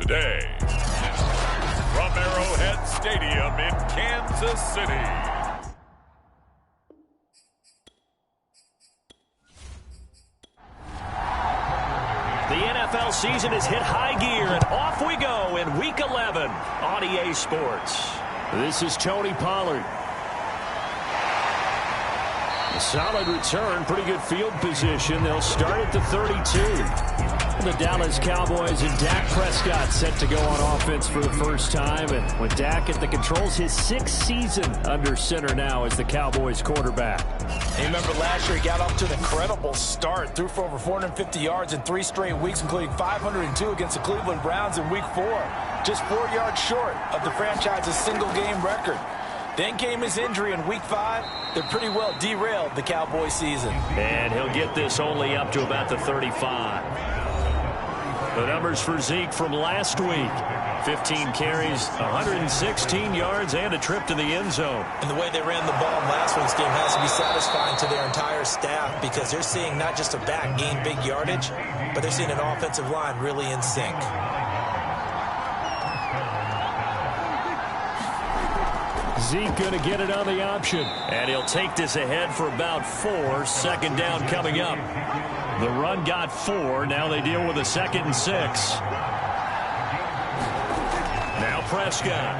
today, from Arrowhead Stadium in Kansas City. The NFL season has hit high gear, and off we go in Week 11 on EA Sports. This is Tony Pollard. A solid return, pretty good field position. They'll start at the 32. The Dallas Cowboys and Dak Prescott set to go on offense for the first time. And with Dak at the controls, his sixth season under center now as the Cowboys quarterback. Hey, remember last year he got off to an incredible start. Threw for over 450 yards in 3 straight weeks, including 502 against the Cleveland Browns in Week 4. Just 4 yards short of the franchise's single-game record. Then came his injury in Week 5. They're pretty well derailed the Cowboys season. And he'll get this only up to about the 35. The numbers for Zeke from last week. 15 carries, 116 yards, and a trip to the end zone. And the way they ran the ball in last week's game has to be satisfying to their entire staff, because they're seeing not just a back gain big yardage, but they're seeing an offensive line really in sync. Zeke going to get it on the option. And he'll take this ahead for about 4. Second down coming up. The run got 4. Now they deal with a 2nd and 6. Now Prescott.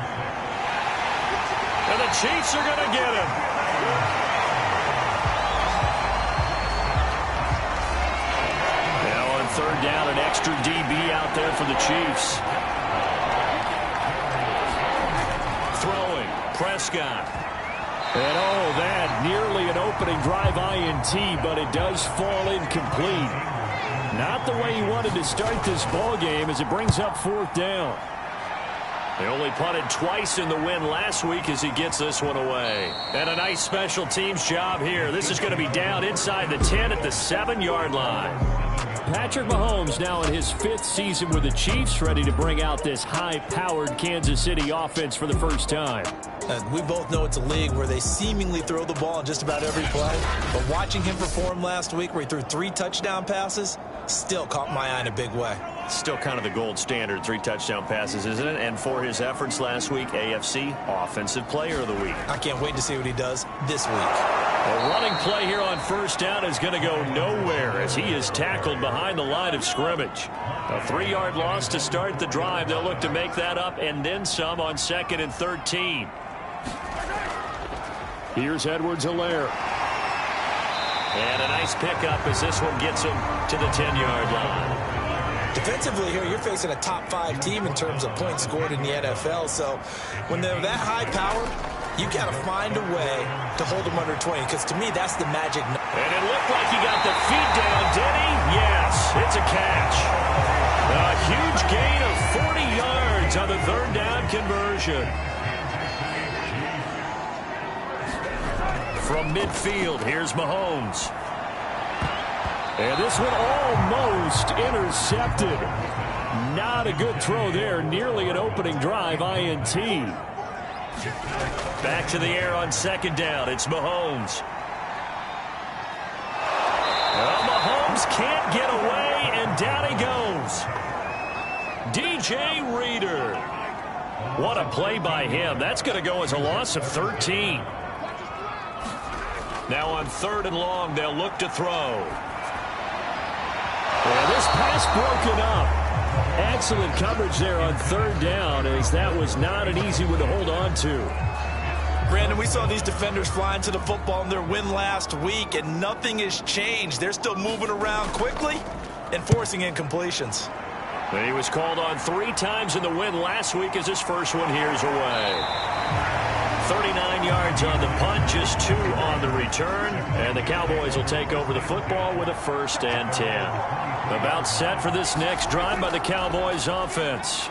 And the Chiefs are going to get him. Now on 3rd down, an extra DB out there for the Chiefs. Throwing. Prescott. And that nearly an opening drive INT, but it does fall incomplete. Not the way he wanted to start this ball game as it brings up 4th down. They only punted twice in the win last week as he gets this one away. And a nice special teams job here. This is going to be down inside the 10 at the 7-yard line. Patrick Mahomes now in his 5th season with the Chiefs, ready to bring out this high-powered Kansas City offense for the first time. We both know it's a league where they seemingly throw the ball in just about every play. But watching him perform last week where he threw 3 touchdown passes still caught my eye in a big way. Still kind of the gold standard, 3 touchdown passes, isn't it? And for his efforts last week, AFC Offensive Player of the Week. I can't wait to see what he does this week. A running play here on 1st down is going to go nowhere as he is tackled behind the line of scrimmage. A 3-yard loss to start the drive. They'll look to make that up and then some on 2nd and 13. Here's Edwards-Helaire. And a nice pickup as this one gets him to the 10-yard line. Defensively here, you're facing a top 5 team in terms of points scored in the NFL. So when they're that high powered, you got to find a way to hold them under 20, because to me, that's the magic. And it looked like he got the feet down, did he? Yes, it's a catch. A huge gain of 40 yards on the 3rd down conversion. From midfield, here's Mahomes. And this one almost intercepted. Not a good throw there. Nearly an opening drive, INT. Back to the air on 2nd down. It's Mahomes. Well, Mahomes can't get away, and down he goes. DJ Reader. What a play by him. That's going to go as a loss of 13. Now on 3rd and long, they'll look to throw. Well, this pass broken up. Excellent coverage there on 3rd down, as that was not an easy one to hold on to. Brandon, we saw these defenders flying to the football in their win last week, and nothing has changed. They're still moving around quickly and forcing incompletions. He was called on 3 times in the win last week as his first one here's away. 39 yards on the punt, just 2 on the return, and the Cowboys will take over the football with a 1st and 10. About set for this next drive by the Cowboys offense.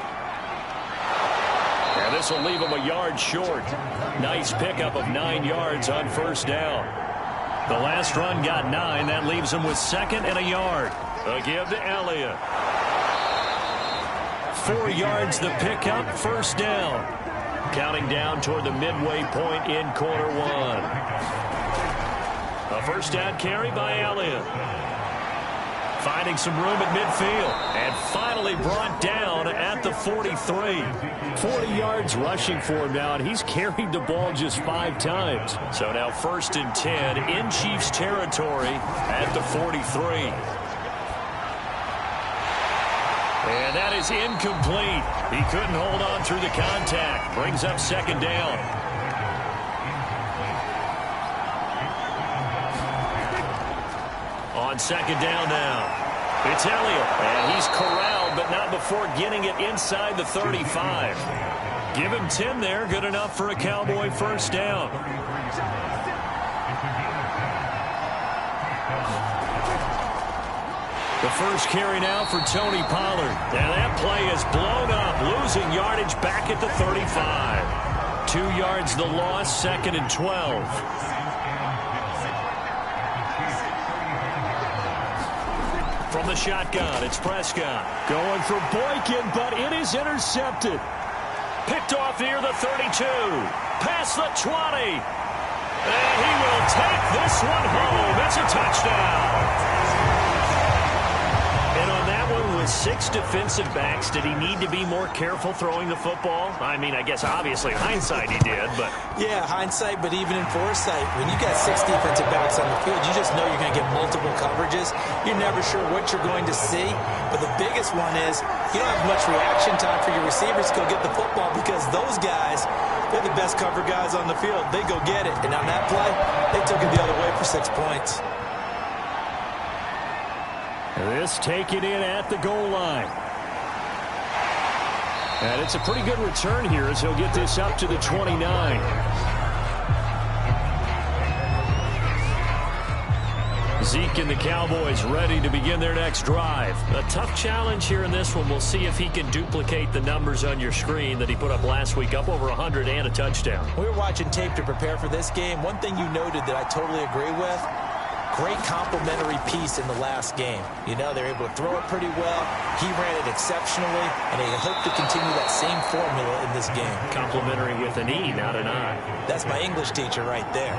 And this will leave them a yard short. Nice pickup of 9 yards on 1st down. The last run got 9. That leaves them with 2nd and a yard. A give to Elliott. 4 yards the pickup, 1st down. Counting down toward the midway point in quarter 1. A 1st down carry by Elliott. Finding some room at midfield. And finally brought down at the 43. 40 yards rushing for him now, and he's carried the ball just 5 times. So now 1st and 10 in Chiefs territory at the 43. And that is incomplete. He couldn't hold on through the contact. Brings up 2nd down. On 2nd down now. It's Elliott. And he's corralled, but not before getting it inside the 35. Give him 10 there. Good enough for a Cowboy 1st down. The first carry now for Tony Pollard. And that play is blown up, losing yardage back at the 35. 2 yards the loss, 2nd and 12. From the shotgun, it's Prescott. Going for Boykin, but it is intercepted. Picked off near the 32. Past the 20. And he will take this one home. It's a touchdown. And on that one, with 6 defensive backs, did he need to be more careful throwing the football? I mean, I guess obviously hindsight he did, but... Yeah, hindsight, but even in foresight, when you got 6 defensive backs on the field, you just know you're going to get multiple coverages. You're never sure what you're going to see. But the biggest one is you don't have much reaction time for your receivers to go get the football because those guys, they're the best cover guys on the field. They go get it. And on that play, they took it the other way for 6 points. This taken in at the goal line. And it's a pretty good return here as he'll get this up to the 29. Zeke and the Cowboys ready to begin their next drive. A tough challenge here in this one. We'll see if he can duplicate the numbers on your screen that he put up last week, up over 100 and a touchdown. We were watching tape to prepare for this game. One thing you noted that I totally agree with, great complementary piece in the last game. You know, they're able to throw it pretty well. He ran it exceptionally, and they hope to continue that same formula in this game. Complimentary with an E, not an I. That's my English teacher right there.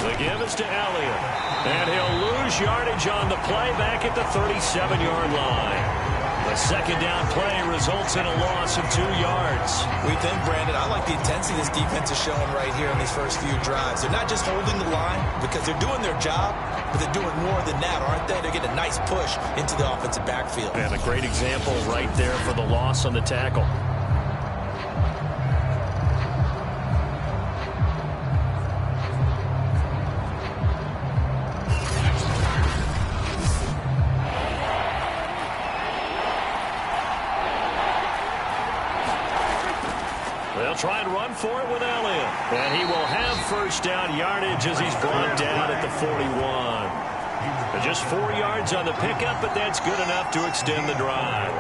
The give is to Elliott. And he'll lose yardage on the play back at the 37-yard line. The 2nd down play results in a loss of 2 yards. We think, Brandon, I like the intensity this defense is showing right here in these first few drives. They're not just holding the line because they're doing their job, but they're doing more than that, aren't they? They're getting a nice push into the offensive backfield. And a great example right there for the loss on the tackle. They'll try and run for it with Elliott. And he will have 1st down yardage as he's brought down at the 41. Just 4 yards on the pickup, but that's good enough to extend the drive.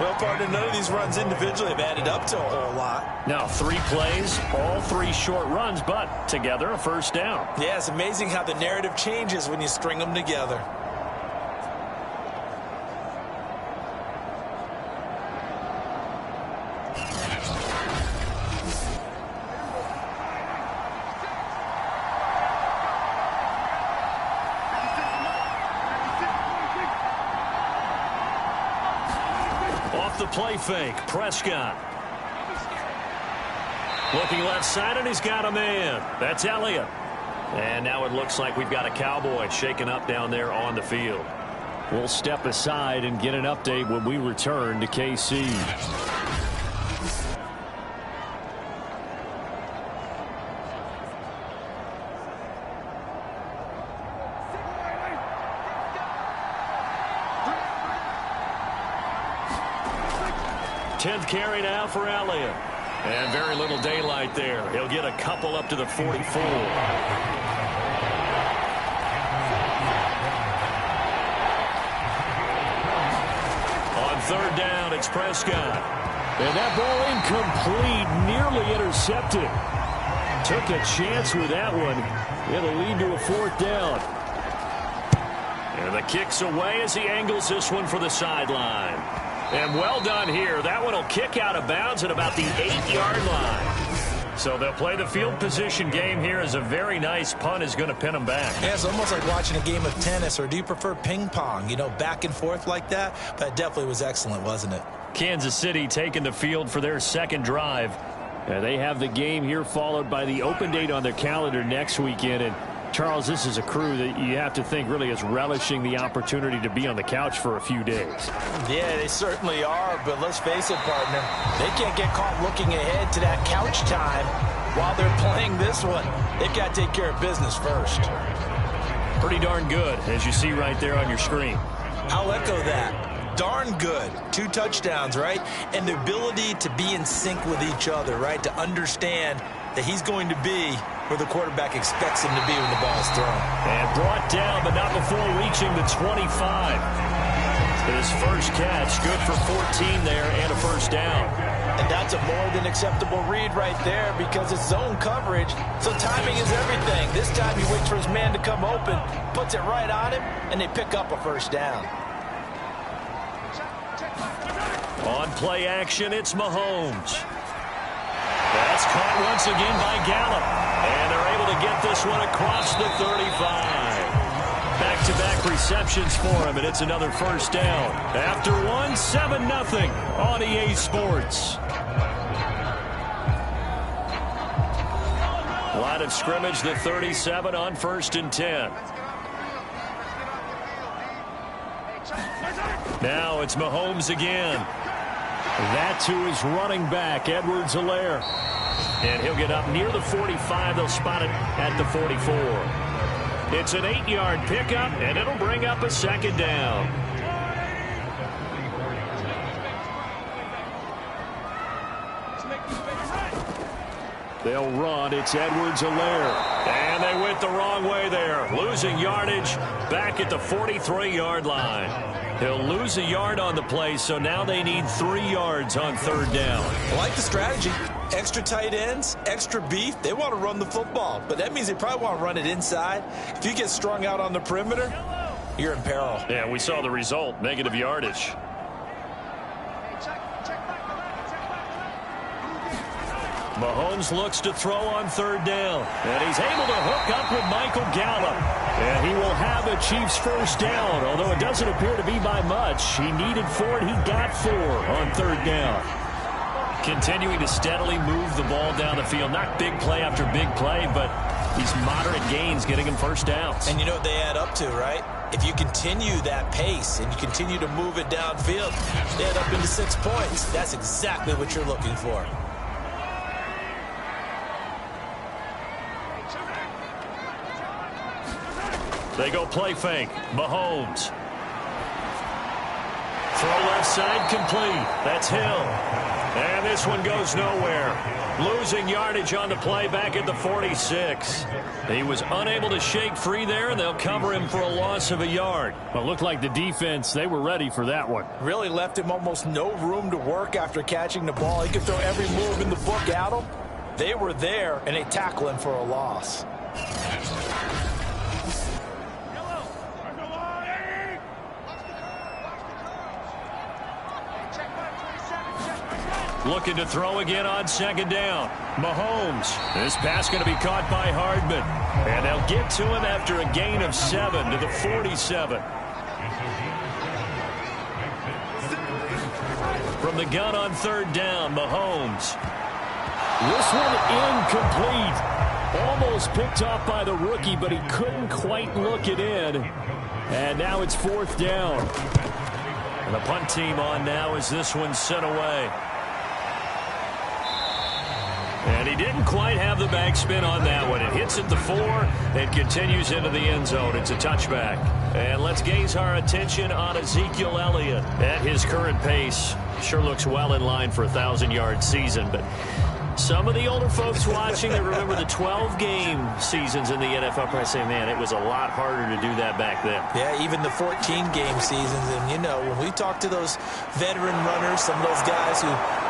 Well, partner, none of these runs individually have added up to a whole lot. Now, 3 plays, all 3 short runs, but together a 1st down. Yeah, it's amazing how the narrative changes when you string them together. The play fake, Prescott. Looking left side, and he's got a man. That's Elliott. And now it looks like we've got a Cowboy shaken up down there on the field. We'll step aside and get an update when we return to KC. Tenth carry now for Elliott. And very little daylight there. He'll get a couple up to the 44. On 3rd down, it's Prescott. And that ball incomplete, nearly intercepted. Took a chance with that one. It'll lead to a 4th down. And the kick's away as he angles this one for the sideline. And well done here. That one will kick out of bounds at about the 8-yard line. So they'll play the field position game here as a very nice punt is going to pin them back. Yeah, it's almost like watching a game of tennis, or do you prefer ping pong, you know, back and forth like that? But it definitely was excellent, wasn't it? Kansas City taking the field for their second drive. They have the game here followed by the open date on their calendar next weekend. And Charles, this is a crew that you have to think really is relishing the opportunity to be on the couch for a few days. Yeah, they certainly are, but let's face it, partner, they can't get caught looking ahead to that couch time while they're playing this one. They've got to take care of business first. Pretty darn good, as you see right there on your screen. I'll echo that. Darn good. 2 touchdowns, right? And the ability to be in sync with each other, right? To understand that he's going to be where the quarterback expects him to be when the ball is thrown. And brought down, but not before reaching the 25. His first catch, good for 14 there and a first down. And that's a more than acceptable read right there because it's zone coverage, so timing is everything. This time he waits for his man to come open, puts it right on him, and they pick up a first down. On play action, it's Mahomes. That's caught once again by Gallup. And they're able to get this one across the 35. Back-to-back receptions for him, and it's another first down. After one, 7-0 on EA Sports. Line of scrimmage, the 37 on 1st and 10. Now it's Mahomes again. That to his running back, Edwards-Helaire. And he'll get up near the 45. They'll spot it at the 44. It's an 8-yard pickup, and it'll bring up a second down. They'll run. It's Edwards-Helaire. And they went the wrong way there. Losing yardage back at the 43-yard line. He'll lose a yard on the play, so now they need 3 yards on 3rd down. I like the strategy. Extra tight ends, extra beef. They want to run the football, but that means they probably want to run it inside. If you get strung out on the perimeter, you're in peril. Yeah, we saw the result, negative yardage. Mahomes looks to throw on 3rd down. And he's able to hook up with Michael Gallup. And he will have a Chiefs first down, although it doesn't appear to be by much. He needed 4, and he got 4 on 3rd down. Continuing to steadily move the ball down the field. Not big play after big play, but these moderate gains getting him first downs. And you know what they add up to, right? If you continue that pace and you continue to move it downfield, they add up into 6 points. That's exactly what you're looking for. They go play fake. Mahomes. Throw left side complete. That's Hill. And this one goes nowhere. Losing yardage on the play back at the 46. He was unable to shake free there, and they'll cover him for a loss of a yard. Well, it looked like the defense, they were ready for that one. Really left him almost no room to work after catching the ball. He could throw every move in the book at him. They were there, and they tackle him for a loss. Looking to throw again on 2nd down. Mahomes. This pass going to be caught by Hardman. And they'll get to him after a gain of 7 to the 47. From the gun on 3rd down, Mahomes. This one incomplete. Almost picked off by the rookie, but he couldn't quite look it in. And now it's 4th down. And the punt team on now as this one's sent away. And he didn't quite have the backspin on that one. It hits at the 4 and continues into the end zone. It's a touchback. And let's gaze our attention on Ezekiel Elliott. At his current pace, sure looks well in line for a 1,000-yard season. But some of the older folks watching that remember the 12-game seasons in the NFL probably say, man, it was a lot harder to do that back then. Yeah, even the 14-game seasons. And, you know, when we talk to those veteran runners, some of those guys who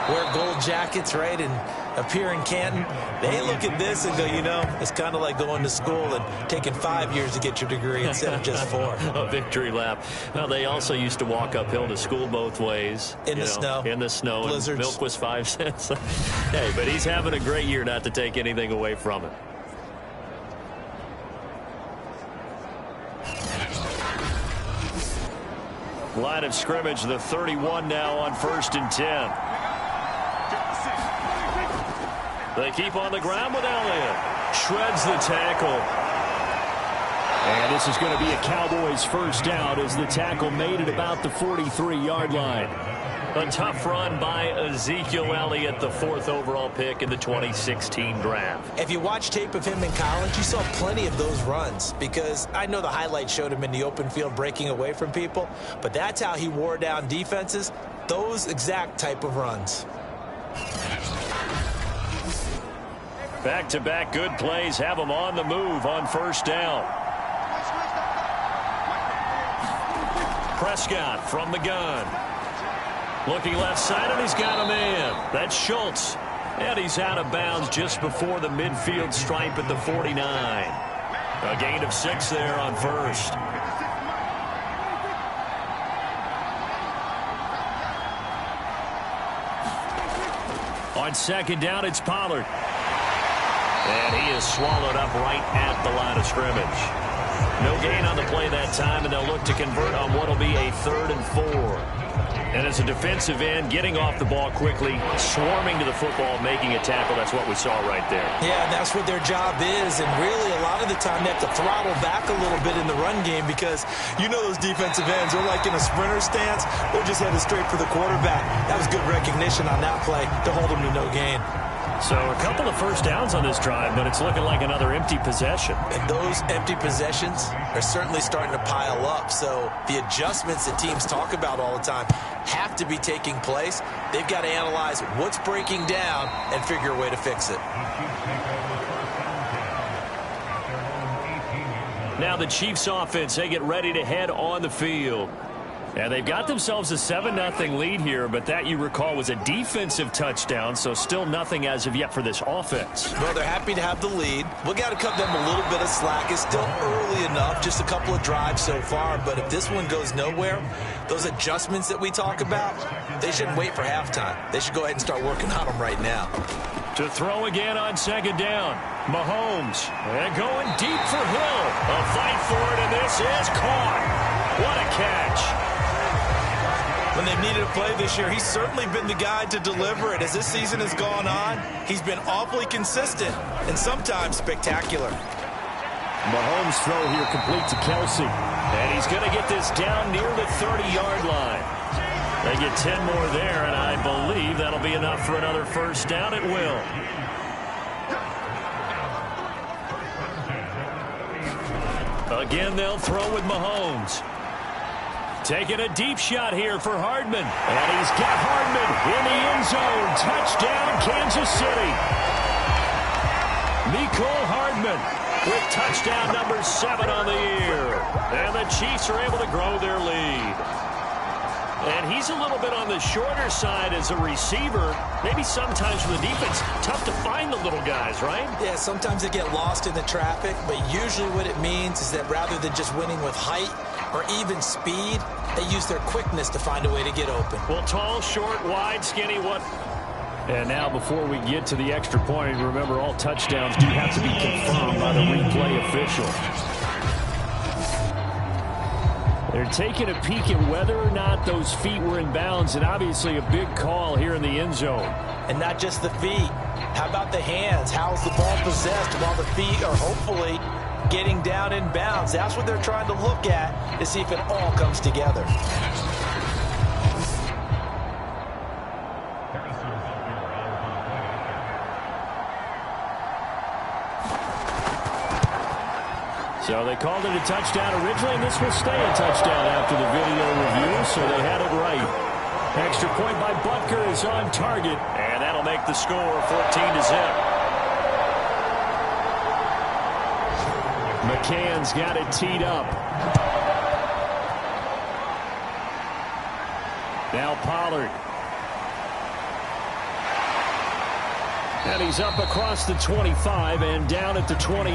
wear gold jackets, right, and appear in Canton, they look at this and go, you know, it's kind of like going to school and taking 5 years to get your degree instead of just 4. A victory lap. Well, they also used to walk uphill to school both ways. In the snow. In the snow. Blizzards. Milk was 5 cents. Hey, but he's having a great year, not to take anything away from it. Line of scrimmage, the 31 now on 1st and 10. They keep on the ground with Elliott. Shreds the tackle. And this is going to be a Cowboys first down as the tackle made it about the 43-yard line. A tough run by Ezekiel Elliott, the 4th overall pick in the 2016 draft. If you watch tape of him in college, you saw plenty of those runs, because I know the highlights showed him in the open field breaking away from people, but that's how he wore down defenses, those exact type of runs. Back-to-back good plays have him on the move on 1st down. Prescott from the gun. Looking left side, and he's got a man. That's Schultz. And he's out of bounds just before the midfield stripe at the 49. A gain of 6 there on 1st. On 2nd down, it's Pollard. And he is swallowed up right at the line of scrimmage. No gain on the play that time, and they'll look to convert on what will be a 3rd and 4. And as a defensive end, getting off the ball quickly, swarming to the football, making a tackle, that's what we saw right there. Yeah, and that's what their job is, and really a lot of the time they have to throttle back a little bit in the run game, because you know those defensive ends, they're like in a sprinter stance, they're just headed straight for the quarterback. That was good recognition on that play to hold them to no gain. So a couple of first downs on this drive, but it's looking like another empty possession. And those empty possessions are certainly starting to pile up. So the adjustments that teams talk about all the time have to be taking place. They've got to analyze what's breaking down and figure a way to fix it. Now the Chiefs offense, they get ready to head on the field. And they've got themselves a 7-0 lead here, but that, you recall, was a defensive touchdown, so still nothing as of yet for this offense. Well, they're happy to have the lead. We got to cut them a little bit of slack. It's still early enough, just a couple of drives so far, but if this one goes nowhere, those adjustments that we talk about, they shouldn't wait for halftime. They should go ahead and start working on them right now. To throw again on 2nd down, Mahomes, and going deep for Hill. A fight for it, and this is caught. What a catch. When they've needed a play this year, he's certainly been the guy to deliver it. As this season has gone on, he's been awfully consistent and sometimes spectacular. Mahomes' throw here complete to Kelsey. And he's going to get this down near the 30-yard line. They get 10 more there, and I believe that'll be enough for another first down. It will. Again, they'll throw with Mahomes. Taking a deep shot here for Hardman. And he's got Hardman in the end zone. Touchdown, Kansas City. Mecole Hardman with touchdown number 7 on the year. And the Chiefs are able to grow their lead. And he's a little bit on the shorter side as a receiver. Maybe sometimes for the defense, tough to find the little guys, right? Yeah, sometimes they get lost in the traffic, but usually what it means is that rather than just winning with height or even speed, they use their quickness to find a way to get open. Well, tall, short, wide, skinny, what? And now before we get to the extra point, remember all touchdowns do have to be confirmed by the replay official. They're taking a peek at whether or not those feet were in bounds, and obviously a big call here in the end zone. And not just the feet. How about the hands? How's the ball possessed while the feet are hopefully getting down in bounds? That's what they're trying to look at to see if it all comes together. So they called it a touchdown originally, and this will stay a touchdown after the video review, so they had it right. Extra point by Butker is on target, and that'll make the score 14-0. McCann's got it teed up. Now Pollard. And he's up across the 25 and down at the 28.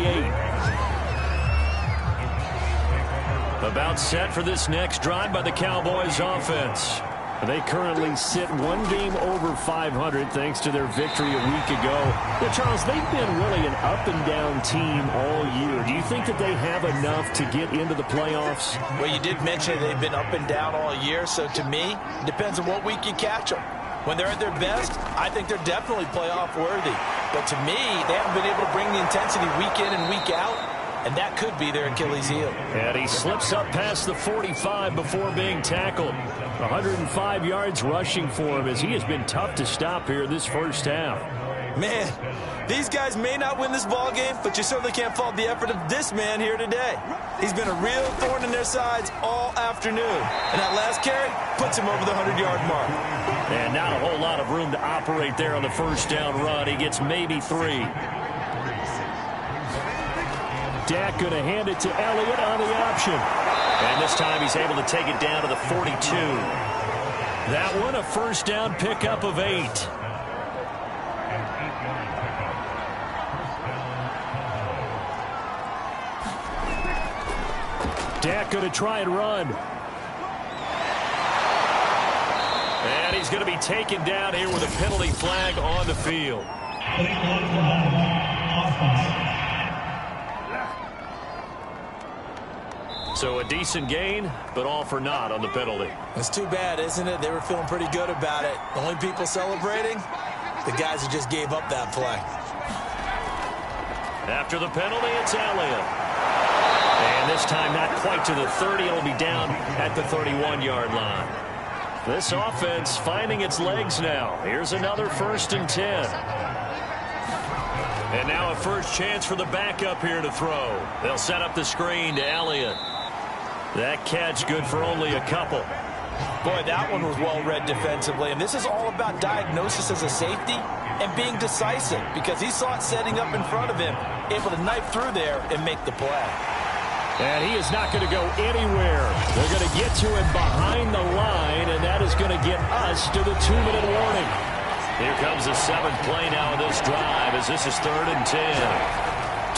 About set for this next drive by the Cowboys offense. They currently sit one game over 500 thanks to their victory a week ago. Now, Charles, they've been really an up-and-down team all year. Do you think that they have enough to get into the playoffs? Well, you did mention they've been up and down all year, so to me, it depends on what week you catch them. When they're at their best, I think they're definitely playoff worthy. But to me, they haven't been able to bring the intensity week in and week out, and that could be their Achilles heel. And he slips up past the 45 before being tackled. 105 yards rushing for him as he has been tough to stop here this first half. Man, these guys may not win this ball game, but you certainly can't fault the effort of this man here today. He's been a real thorn in their sides all afternoon. And that last carry puts him over the 100-yard mark. And not a whole lot of room to operate there on the first down run. He gets maybe 3. Dak going to hand it to Elliott on the option. And this time he's able to take it down to the 42. That one a first down pickup of 8. Dak going to try and run. And he's going to be taken down here with a penalty flag on the field. So a decent gain, but all for naught on the penalty. It's too bad, isn't it? They were feeling pretty good about it. The only people celebrating, the guys who just gave up that play. After the penalty, it's Elliott. And this time not quite to the 30. It'll be down at the 31-yard line. This offense finding its legs now. Here's another 1st and 10. And now a first chance for the backup here to throw. They'll set up the screen to Elliott. That catch good for only a couple. Boy, that one was well read defensively. And this is all about diagnosis as a safety and being decisive, because he saw it setting up in front of him, able to knife through there and make the play. And he is not going to go anywhere. They're going to get to him behind the line, and that is going to get us to the 2-minute warning. Here comes the 7th play now of this drive as this is 3rd and 10.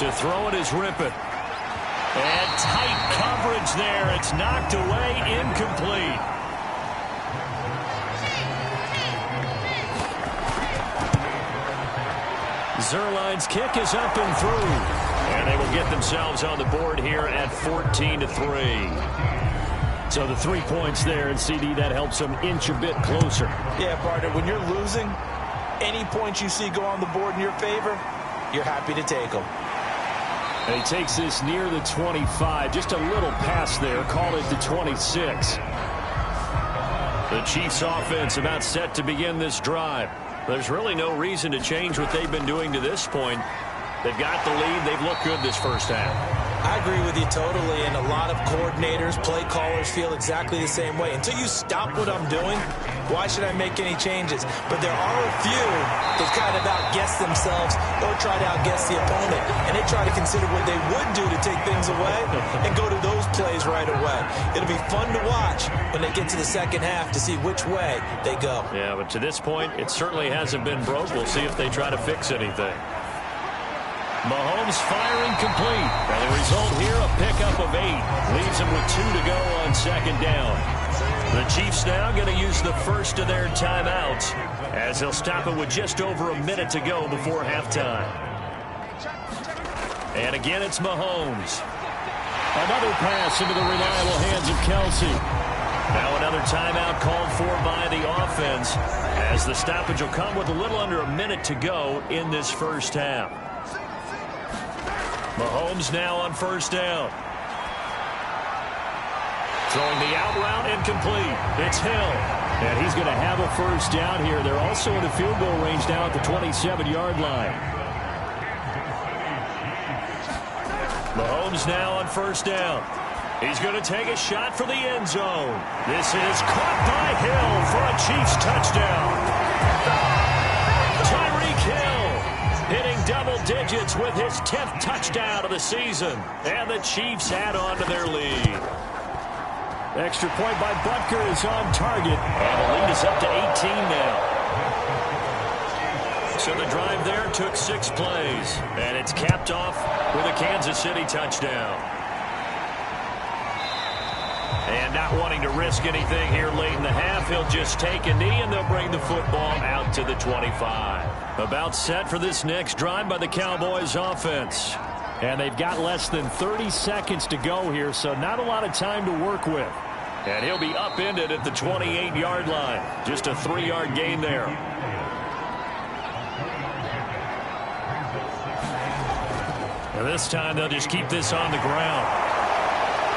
To throw it is Rippon. And tight coverage there. It's knocked away, incomplete. Zerline's kick is up and through. And they will get themselves on the board here at 14-3. So the 3 points there, and CD, that helps them inch a bit closer. Yeah, partner, when you're losing, any points you see go on the board in your favor, you're happy to take them. And he takes this near the 25. Just a little pass there. Call it the 26. The Chiefs offense about set to begin this drive. There's really no reason to change what they've been doing to this point. They've got the lead. They've looked good this first half. I agree with you totally, and a lot of coordinators, play callers feel exactly the same way. Until you stop what I'm doing, why should I make any changes? But there are a few that kind of outguess themselves or try to outguess the opponent, and they try to consider what they would do to take things away and go to those plays right away. It'll be fun to watch when they get to the second half to see which way they go. Yeah, but to this point, it certainly hasn't been broke. We'll see if they try to fix anything. Mahomes firing complete. And the result here, a pickup of 8. Leaves him with 2 to go on 2nd down. The Chiefs now going to use the first of their timeouts as they'll stop it with just over a minute to go before halftime. And again, it's Mahomes. Another pass into the reliable hands of Kelsey. Now another timeout called for by the offense as the stoppage will come with a little under a minute to go in this first half. Mahomes now on 1st down. Throwing the out route, incomplete. It's Hill. And he's going to have a first down here. They're also in the field goal range now at the 27-yard line. Mahomes now on 1st down. He's going to take a shot for the end zone. This is caught by Hill for a Chiefs touchdown. Tyreek Hill hitting double digits with his 10th touchdown of the season. And the Chiefs add on to their lead. Extra point by Butker is on target. And the lead is up to 18 now. So the drive there took 6 plays, and it's capped off with a Kansas City touchdown. And not wanting to risk anything here late in the half, he'll just take a knee, and they'll bring the football out to the 25. About set for this next drive by the Cowboys offense. And they've got less than 30 seconds to go here, so not a lot of time to work with. And he'll be upended at the 28-yard line. Just a 3-yard gain there. And this time they'll just keep this on the ground.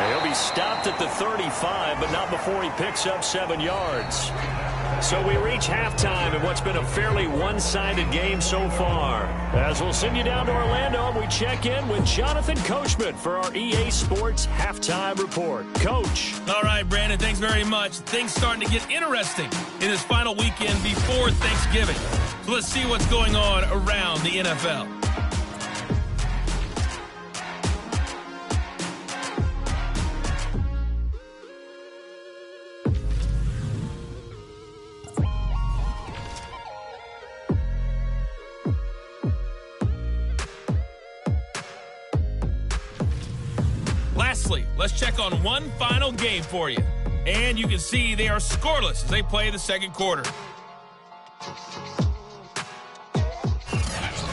And he'll be stopped at the 35, but not before he picks up 7 yards. So we reach halftime in what's been a fairly one-sided game so far. As we'll send you down to Orlando, and we check in with Jonathan Coachman for our EA Sports Halftime Report. Coach. All right, Brandon, thanks very much. Things starting to get interesting in this final weekend before Thanksgiving. So let's see what's going on around the NFL. Lastly, let's check on one final game for you. And you can see they are scoreless as they play the second quarter.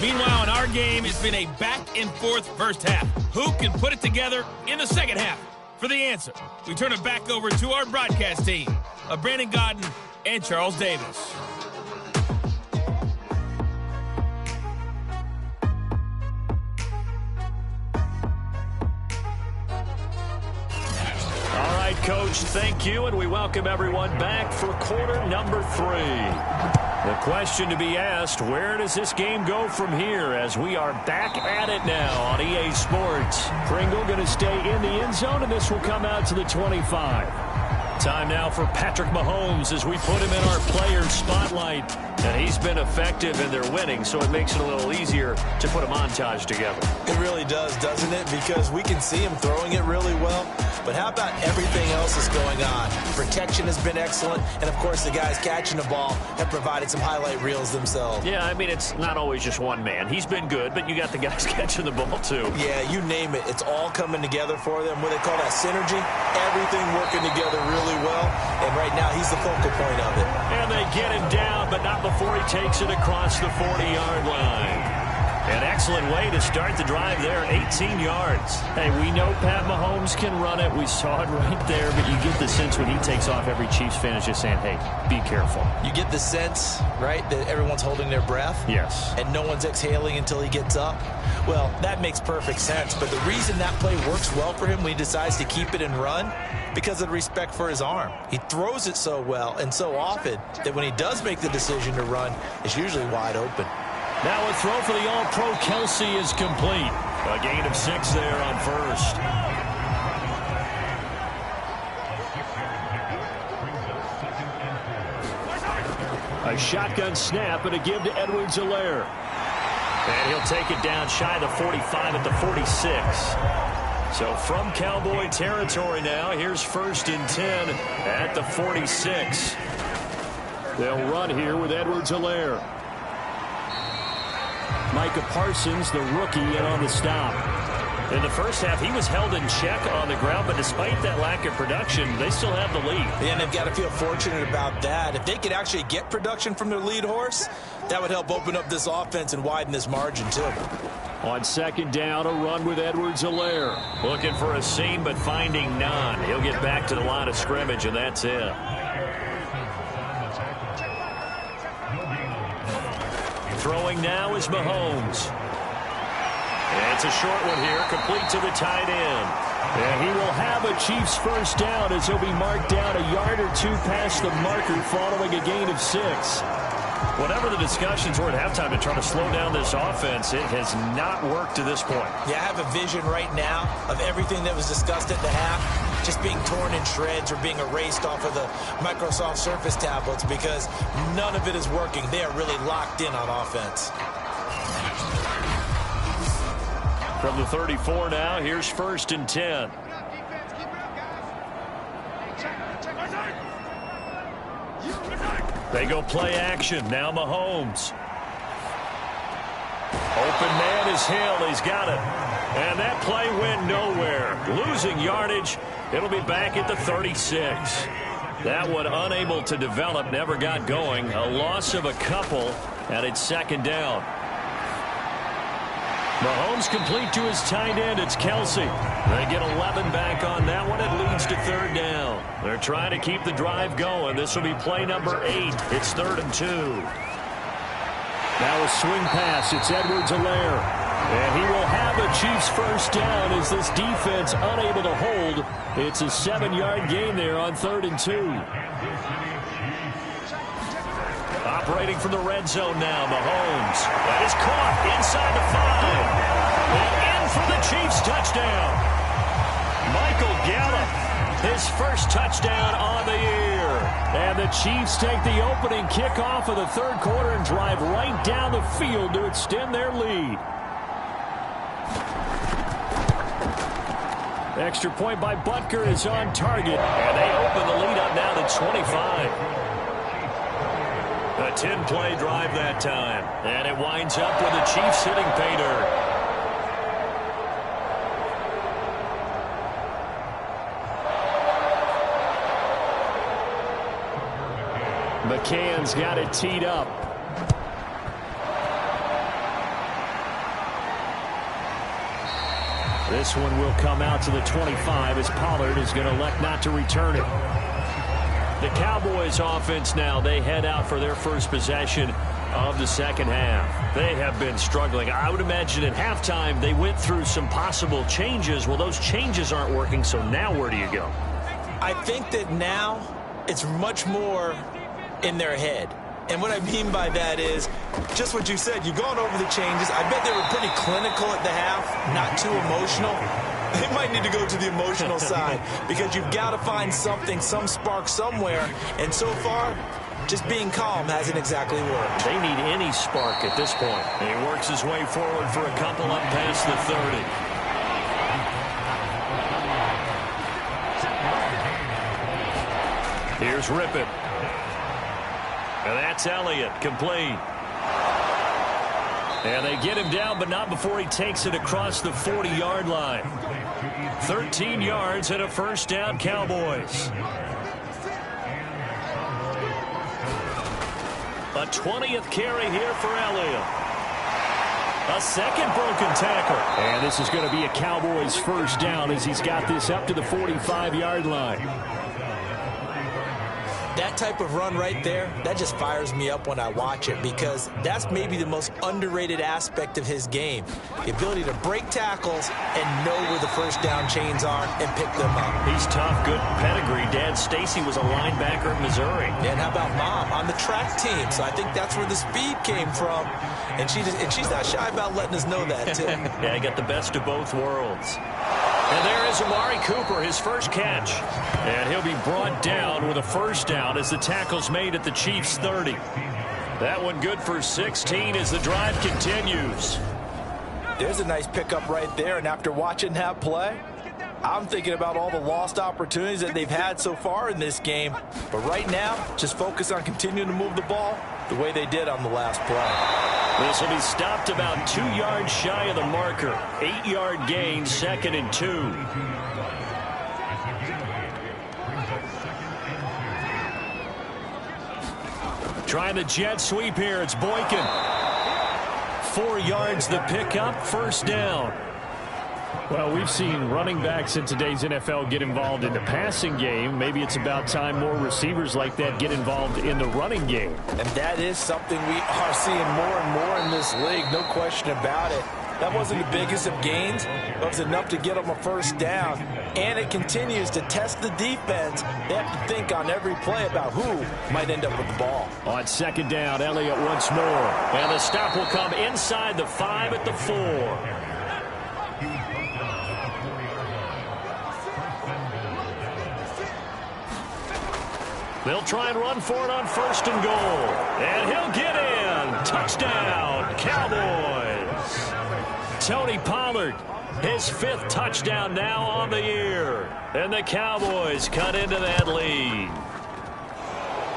Meanwhile, in our game, it's been a back-and-forth first half. Who can put it together in the second half? For the answer, we turn it back over to our broadcast team of Brandon Godden and Charles Davis. Coach, thank you, and we welcome everyone back for quarter number 3. The question to be asked, where does this game go from here as we are back at it now on EA Sports? Pringle going to stay in the end zone, and this will come out to the 25. Time now for Patrick Mahomes as we put him in our player spotlight. And he's been effective, and they're winning, so it makes it a little easier to put a montage together. It really does, doesn't it? Because we can see him throwing it really well. But how about everything else that's going on? Protection has been excellent, and, of course, the guys catching the ball have provided some highlight reels themselves. Yeah, I mean, it's not always just one man. He's been good, but you got the guys catching the ball, too. Yeah, you name it. It's all coming together for them. What they call that synergy, everything working together really well. And right now, he's the focal point of it. And they get him down, but not before he takes it across the 40-yard line. An excellent way to start the drive there, 18 yards. Hey, we know Pat Mahomes can run it. We saw it right there, but you get the sense when he takes off, every Chiefs fan is just saying, hey, be careful. You get the sense, right, that everyone's holding their breath? Yes. And no one's exhaling until he gets up? Well, that makes perfect sense. But the reason that play works well for him when he decides to keep it and run, because of the respect for his arm. He throws it so well and so often that when he does make the decision to run, it's usually wide open. Now a throw for the All-Pro Kelsey is complete. A gain of 6 there on first. A shotgun snap and a give to Edwards-Helaire. And he'll take it down shy of the 45 at the 46. So from Cowboy territory now, here's 1st and 10 at the 46. They'll run here with Edwards-Helaire. Micah Parsons, the rookie, in on the stop. In the first half, he was held in check on the ground, but despite that lack of production, they still have the lead. Yeah, and they've got to feel fortunate about that. If they could actually get production from their lead horse, that would help open up this offense and widen this margin, too. On 2nd down, a run with Edwards-Helaire. Looking for a seam, but finding none. He'll get back to the line of scrimmage, and that's it. Throwing now is Mahomes. And it's a short one here, complete to the tight end. And he will have a Chiefs first down as he'll be marked down a yard or 2 past the marker following a gain of 6. Whatever the discussions were at halftime to try to slow down this offense, it has not worked to this point. Yeah, I have a vision right now of everything that was discussed at the half just being torn in shreds or being erased off of the Microsoft Surface tablets because none of it is working. They are really locked in on offense. From the 34 now, here's 1st and 10. They go play action. Now Mahomes. Open man is Hill. He's got it. And that play went nowhere. Losing yardage. It'll be back at the 36. That one unable to develop, never got going. A loss of a couple, and it's second down. Mahomes complete to his tight end. It's Kelsey. They get 11 back on that one. It leads to third down. They're trying to keep the drive going. This will be play number 8. It's 3rd and 2. Now a swing pass. It's Edwards-Helaire. And he will have a Chiefs first down as this defense unable to hold. It's a 7-yard gain there on 3rd and 2. Operating from the red zone now, Mahomes. That is caught inside the 5. And in for the Chiefs touchdown. Michael Gallup, his first touchdown on the year. And the Chiefs take the opening kickoff of the third quarter and drive right down the field to extend their lead. Extra point by Butker is on target. And they open the lead up now to 25. A 10-play drive that time. And it winds up with the Chiefs hitting pay dirt. McCann's got it teed up. This one will come out to the 25 as Pollard is going to elect not to return it. The Cowboys offense now, they head out for their first possession of the second half. They have been struggling. I would imagine at halftime they went through some possible changes. Well, those changes aren't working, so now where do you go? I think that now it's much more in their head. And what I mean by that is just what you said. You've gone over the changes. I bet they were pretty clinical at the half, not too emotional. They might need to go to the emotional side because you've got to find something, some spark somewhere. And so far, just being calm hasn't exactly worked. They need any spark at this point. And he works his way forward for a couple up past the 30. Here's Rippett. And that's Elliott, complete. And they get him down, but not before he takes it across the 40-yard line. 13 yards and a first down, Cowboys. A 20th carry here for Elliott. A second broken tackle. And this is going to be a Cowboys first down as he's got this up to the 45-yard line. That type of run right there, that just fires me up when I watch it because that's maybe the most underrated aspect of his game. The ability to break tackles and know where the first down chains are and pick them up. He's tough, good pedigree. Dad Stacy was a linebacker at Missouri. And how about Mom on the track team? So I think that's where the speed came from. And she's not shy about letting us know that, too. Yeah, he got the best of both worlds. And there is Amari Cooper, his first catch. And he'll be brought down with a first down as the tackle's made at the Chiefs' 30. That one good for 16 as the drive continues. There's a nice pickup right there, and after watching that play, I'm thinking about all the lost opportunities that they've had so far in this game. But right now, just focus on continuing to move the ball the way they did on the last play. This will be stopped about 2 yards shy of the marker. 8-yard gain, 2nd and 2. Trying the jet sweep here. It's Boykin. 4 yards the pickup, first down. Well, we've seen running backs in today's NFL get involved in the passing game. Maybe it's about time more receivers like that get involved in the running game. And that is something we are seeing more and more in this league, no question about it. That wasn't the biggest of gains, but it was enough to get them a first down. And it continues to test the defense. They have to think on every play about who might end up with the ball. On second down, Elliott once more. And the stop will come inside the 5 at the 4. They'll try and run for it on first and goal. And he'll get in. Touchdown, Cowboys. Tony Pollard, his 5th touchdown now on the year. And the Cowboys cut into that lead.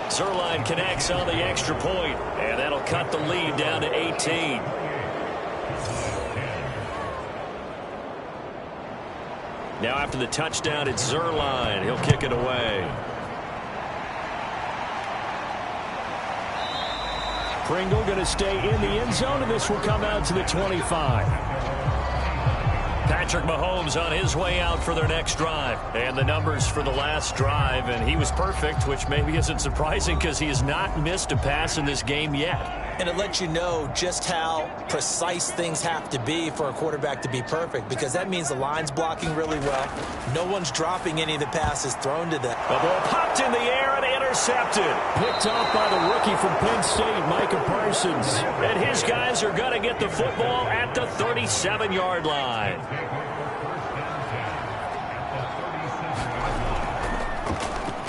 Zerline connects on the extra point, and that'll cut the lead down to 18. Now after the touchdown, it's Zuerlein. He'll kick it away. Pringle going to stay in the end zone, and this will come out to the 25. Patrick Mahomes on his way out for their next drive. And the numbers for the last drive, and he was perfect, which maybe isn't surprising because he has not missed a pass in this game yet. And it lets you know just how precise things have to be for a quarterback to be perfect, because that means the line's blocking really well. No one's dropping any of the passes thrown to them. The ball popped in the air and intercepted. Picked off by the rookie from Penn State, Micah Parsons. And his guys are going to get the football at the 37-yard line.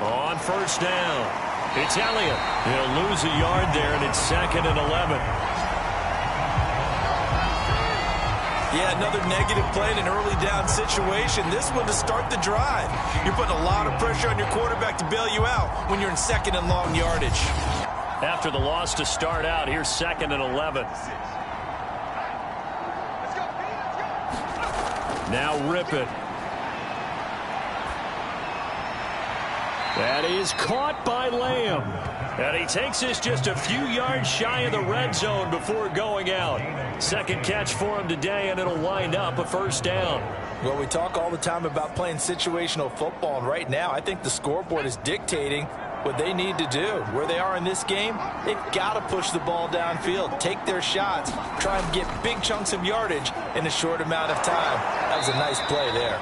On first down, it's Elliott. He'll lose a yard there, and it's 2nd and 11. Yeah, another negative play in an early down situation. This one to start the drive. You're putting a lot of pressure on your quarterback to bail you out when you're in 2nd and long yardage. After the loss to start out, here's 2nd and 11. Now Rippon. That is caught by Lamb. And he takes this just a few yards shy of the red zone before going out. Second catch for him today, and it'll wind up a first down. Well, we talk all the time about playing situational football, and right now I think the scoreboard is dictating what they need to do. Where they are in this game, they've got to push the ball downfield, take their shots, try and get big chunks of yardage in a short amount of time. That was a nice play there.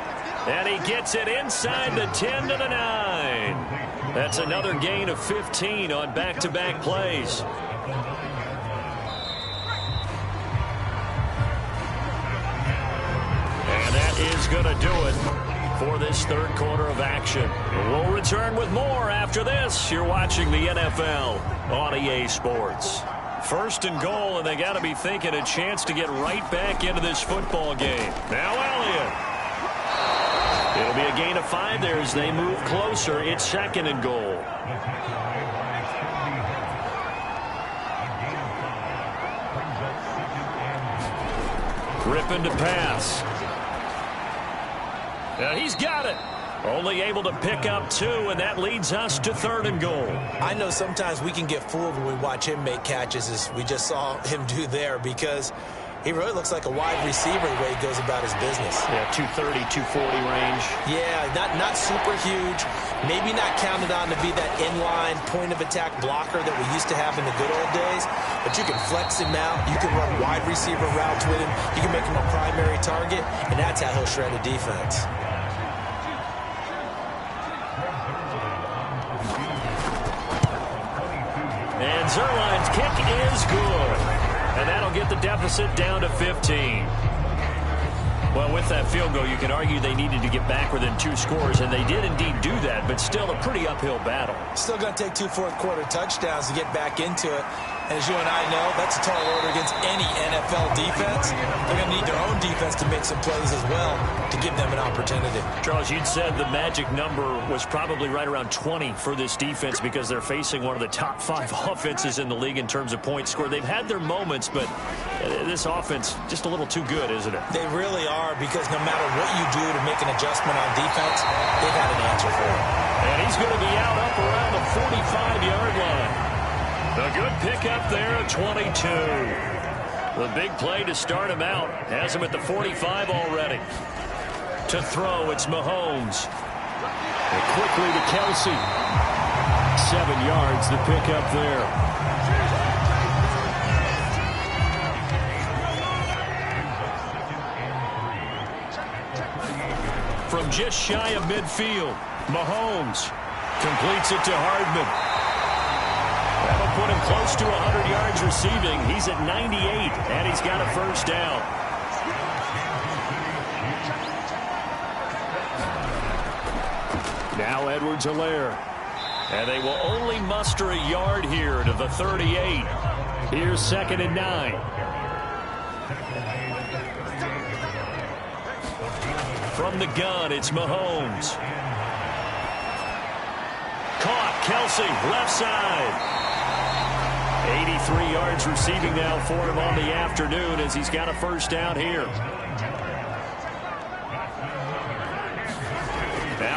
And he gets it inside the 10 to the 9. That's another gain of 15 on back-to-back plays. And that is going to do it for this third quarter of action. We'll return with more after this. You're watching the NFL on EA Sports. First and goal, and they got to be thinking a chance to get right back into this football game. Now Elliott. It'll be a gain of 5 there as they move closer. It's 2nd and goal. Rippon to pass. And he's got it. Only able to pick up 2, and that leads us to 3rd and goal. I know sometimes we can get fooled when we watch him make catches, as we just saw him do there, because he really looks like a wide receiver the way he goes about his business. Yeah, 230, 240 range. Yeah, not super huge. Maybe not counted on to be that inline point-of-attack blocker that we used to have in the good old days. But you can flex him out. You can run wide receiver routes with him. You can make him a primary target, and that's how he'll shred a defense. And Zuerlein's kick is good. And that'll get the deficit down to 15. Well, with that field goal, you can argue they needed to get back within 2 scores, and they did indeed do that, but still a pretty uphill battle. Still going to take 2 fourth-quarter touchdowns to get back into it. And as you and I know, that's a tall order against any NFL defense. They're going to need their own defense to make some plays as well to give them an opportunity. Charles, you'd said the magic number was probably right around 20 for this defense because they're facing one of the top 5 offenses in the league in terms of points scored. They've had their moments, but this offense just a little too good, isn't it? They really are, because no matter what you do to make an adjustment on defense, they've got an answer for it. And he's going to be out up around the 45-yard line. A good pickup there at 22. The big play to start him out has him at the 45 already. To throw, it's Mahomes. And quickly to Kelsey. 7 yards, the pickup there. From just shy of midfield, Mahomes completes it to Hardman. That'll put him close to 100 yards receiving. He's at 98, and he's got a first down. Now Edwards-Helaire. And they will only muster a yard here to the 38. Here's 2nd and 9. From the gun, it's Mahomes. Caught, Kelsey, left side. 83 yards receiving now for him on the afternoon as he's got a first down here.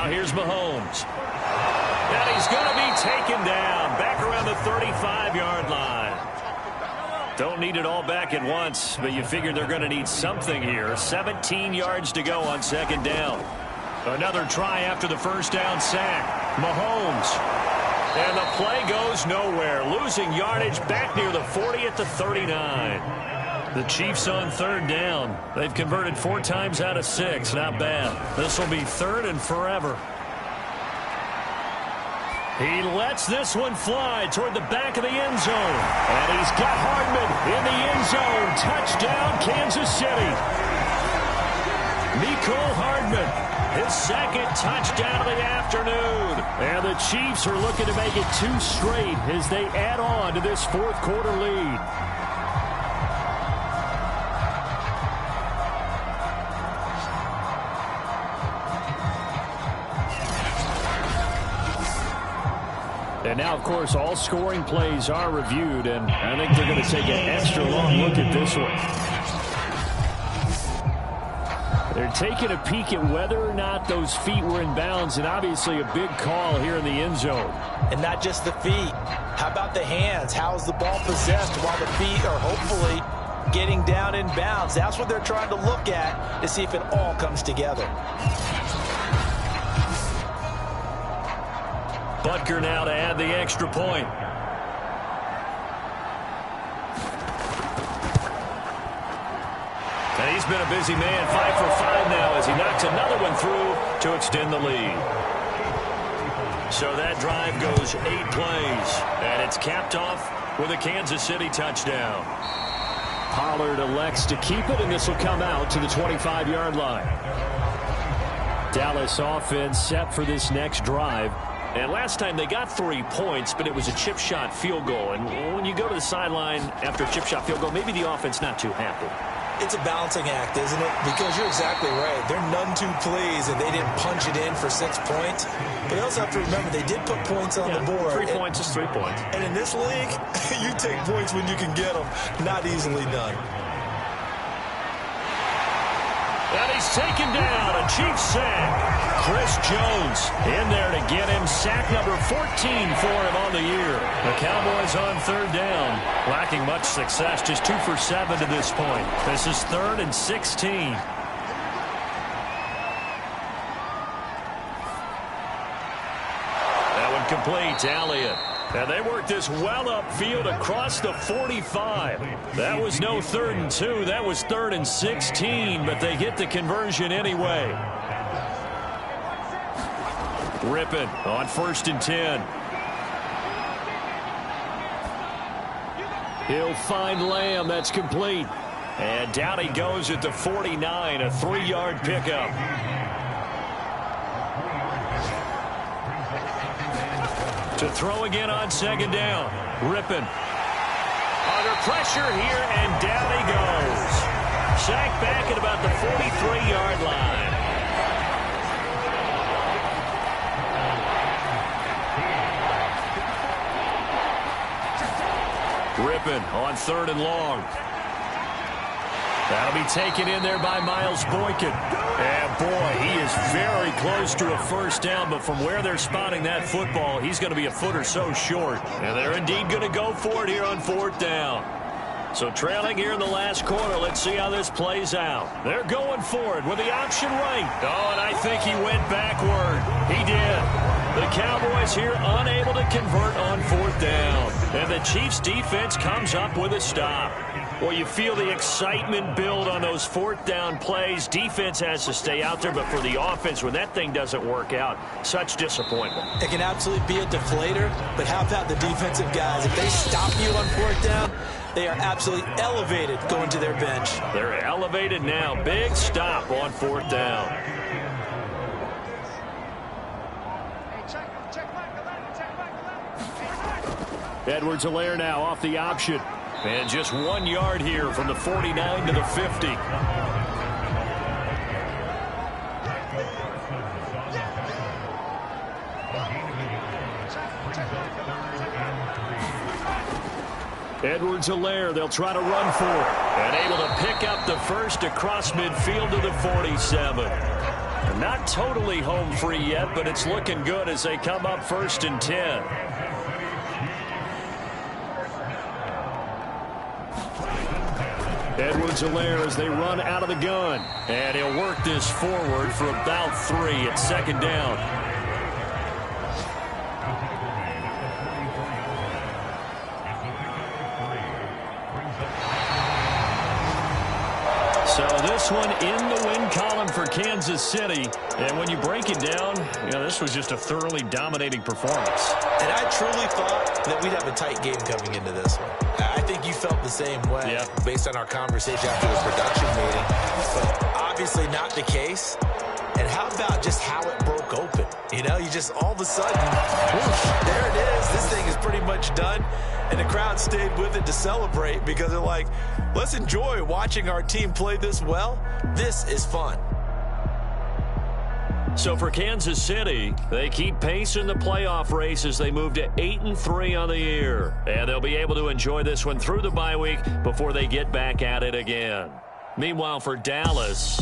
Now here's Mahomes. And he's going to be taken down back around the 35-yard line. Don't need it all back at once, but you figure they're going to need something here. 17 yards to go on second down. Another try after the first down sack. Mahomes. And the play goes nowhere. Losing yardage back near the 40 at the 39. The Chiefs on third down. They've converted 4 times out of 6. Not bad. This will be third and forever. He lets this one fly toward the back of the end zone. And he's got Hardman in the end zone. Touchdown, Kansas City. Mecole Hardman, his second touchdown of the afternoon. And the Chiefs are looking to make it 2 straight as they add on to this fourth quarter lead. And now, of course, all scoring plays are reviewed, and I think they're going to take an extra long look at this one. They're taking a peek at whether or not those feet were in bounds, and obviously a big call here in the end zone. And not just the feet. How about the hands? How's the ball possessed while the feet are hopefully getting down in bounds? That's what they're trying to look at to see if it all comes together. Butker now to add the extra point. And he's been a busy man, 5 for 5 now as he knocks another one through to extend the lead. So that drive goes 8 plays, and it's capped off with a Kansas City touchdown. Pollard elects to keep it, and this will come out to the 25-yard line. Dallas offense set for this next drive. And last time they got 3 points, but it was a chip shot field goal. And when you go to the sideline after a chip shot field goal, maybe the offense not too happy. It's a balancing act, isn't it? Because you're exactly right. They're none too pleased that they didn't punch it in for 6 points. But they also have to remember they did put points on the board. 3 points is 3 points. And in this league, you take points when you can get them. Not easily done. And he's taken down. A Chiefs sack. Chris Jones in there to get him. Sack number 14 for him on the year. The Cowboys on third down. Lacking much success. Just 2 for 7 to this point. This is 3rd and 16. That one complete to Elliott. And they work this well upfield across the 45. That was no 3rd and 2. That was 3rd and 16, but they get the conversion anyway. Rippon on 1st and 10. He'll find Lamb. That's complete. And down he goes at the 49, a 3-yard pickup. To throw again on 2nd down. Rippon under pressure here, and down he goes. Sacked back at about the 43-yard line. Rippon on 3rd and long. That'll be taken in there by Miles Boykin. And boy, he is very close to a 1st down, but from where they're spotting that football, he's going to be a foot or so short. And they're indeed going to go for it here on 4th down. So trailing here in the last quarter, let's see how this plays out. They're going for it with the option right. Oh, and I think he went backward. He did. The Cowboys here unable to convert on 4th down. And the Chiefs defense comes up with a stop. Well, you feel the excitement build on those 4th down plays. Defense has to stay out there, but for the offense, when that thing doesn't work out, such disappointment. It can absolutely be a deflator, but how about the defensive guys? If they stop you on 4th down, they are absolutely elevated going to their bench. They're elevated now. Big stop on 4th down. Edwards-Helaire now off the option. And just 1 yard here from the 49 to the 50. Edwards-Helaire, they'll try to run for it. And able to pick up the first across midfield to the 47. Not totally home free yet, but it's looking good as they come up 1st and 10. Edwards-Helaire as they run out of the gun. And he'll work this forward for about 3 at 2nd down. So this one in the win column for Kansas City. And when you break it down, this was just a thoroughly dominating performance. And I truly thought that we'd have a tight game coming into this one. I think you felt the same way based on our conversation after the production meeting. But obviously not the case. And how about just how it broke open? You just all of a sudden, whoosh, there it is. This thing is pretty much done. And the crowd stayed with it to celebrate because they're like, let's enjoy watching our team play this well. This is fun. So for Kansas City, they keep pace in the playoff race as they move to 8-3 on the year. And they'll be able to enjoy this one through the bye week before they get back at it again. Meanwhile, for Dallas,